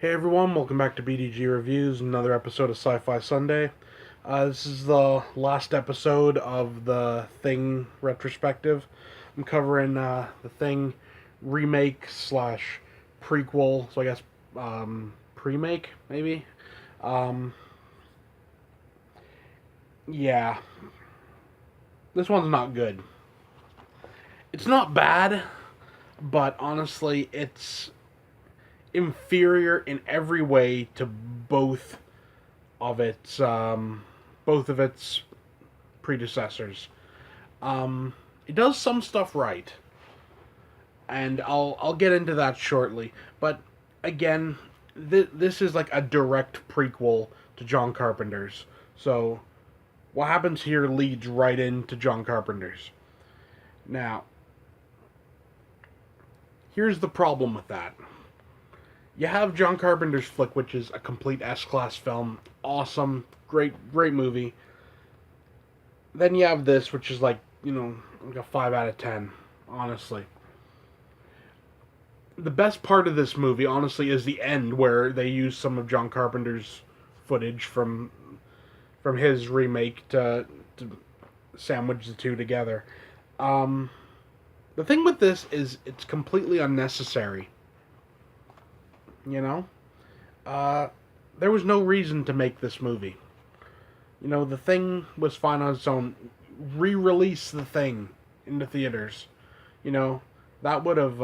Hey everyone, welcome back to BDG Reviews, another episode of Sci-Fi Sunday. This is the last episode of the Thing retrospective. I'm covering the Thing remake slash prequel, so I guess Premake, maybe? Um, yeah, this one's not good. It's not bad, but honestly, it's inferior in every way to of its both of its predecessors. It does some stuff right, and I'll get into that shortly. But again, this is like a direct prequel to John Carpenter's. So what happens here leads right into John Carpenter's. Now, here's the problem with that. You have John Carpenter's flick, which is a complete S-class film. Awesome, great movie. Then you have this, which is like a 5 out of 10, honestly. The best part of this movie, honestly, is the end where they use some of John Carpenter's footage from his remake to sandwich the two together. The thing with this is it's completely unnecessary. You know, there was no reason to make this movie. The Thing was fine on its own. Re-release The Thing into theaters. That would have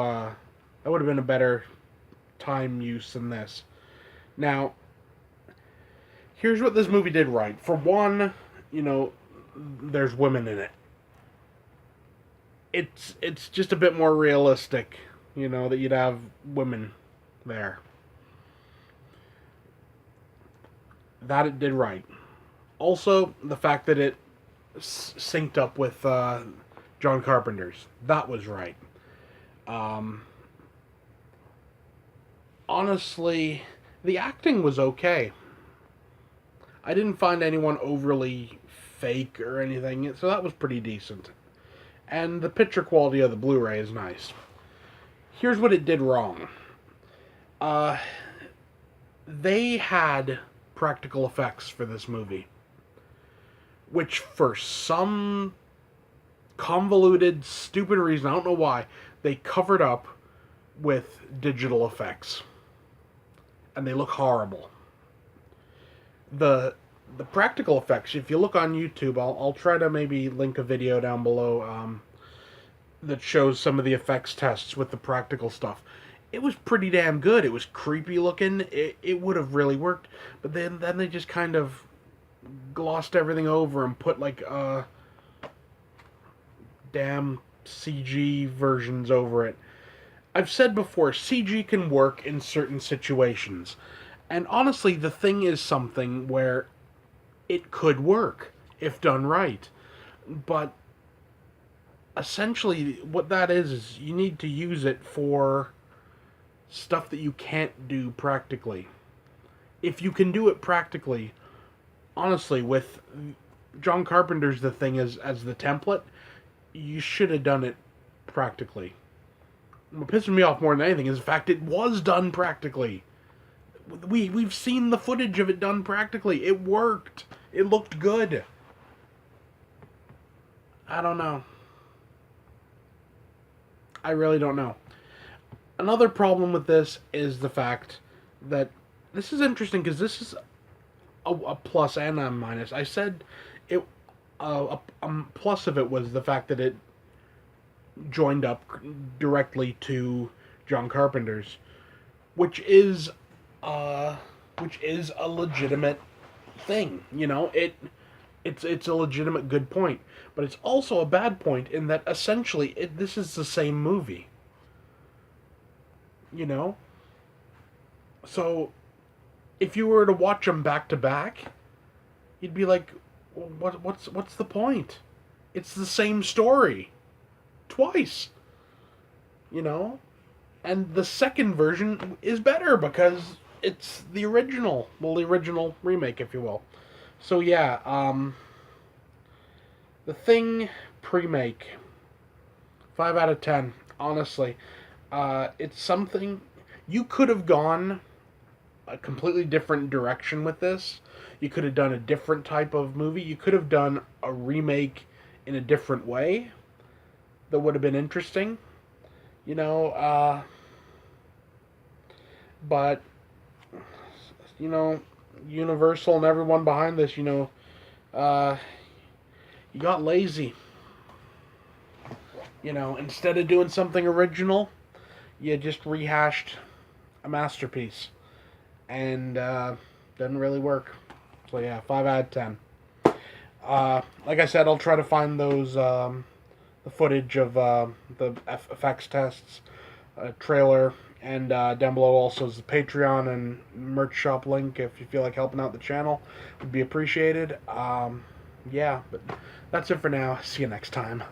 been a better time use than this. Now, here's what this movie did right. For one, there's women in it. It's just a bit more realistic, that you'd have women there. That it did right. Also, the fact that it synced up with John Carpenter's. That was right. Honestly, the acting was okay. I didn't find anyone overly fake or anything, so that was pretty decent. And the picture quality of the Blu-ray is nice. Here's what it did wrong. They had practical effects for this movie, which for some convoluted, stupid reason, I don't know why, they covered up with digital effects. And they look horrible. The practical effects, if you look on YouTube, I'll try to maybe link a video down below that shows some of the effects tests with the practical stuff. It was pretty damn good. It was creepy looking. It would have really worked. But then they just kind of glossed everything over and put like damn CG versions over it. I've said before, CG can work in certain situations. And honestly, The Thing is something where it could work if done right. But essentially, what that is you need to use it for stuff that you can't do practically. If you can do it practically, honestly, with John Carpenter's The Thing as the template, you should have done it practically. What pisses me off more than anything is the fact it was done practically. We've seen the footage of it done practically. It worked. It looked good. I don't know. I really don't know. Another problem with this is the fact that this is interesting because this is a plus and a minus. I said it. A plus of it was the fact that it joined up directly to John Carpenter's, which is a legitimate thing. It's a legitimate good point, but it's also a bad point in that essentially this is the same movie. So if you were to watch them back to back, you'd be like, what's the point? It's the same story twice. And the second version is better because it's the original remake, if you will. So yeah, The Thing Premake, 5 out of 10. Honestly, it's something you could have gone a completely different direction with this. You could have done a different type of movie. You could have done a remake in a different way that would have been interesting. You know, but you know, Universal and everyone behind this, uh, you got lazy. Instead of doing something original, you just rehashed a masterpiece, and doesn't really work. So yeah, 5 out of 10. Like I said, I'll try to find those the footage of the effects tests, trailer, and down below also is the Patreon and merch shop link if you feel like helping out the channel. Would be appreciated. Yeah, but that's it for now. See you next time.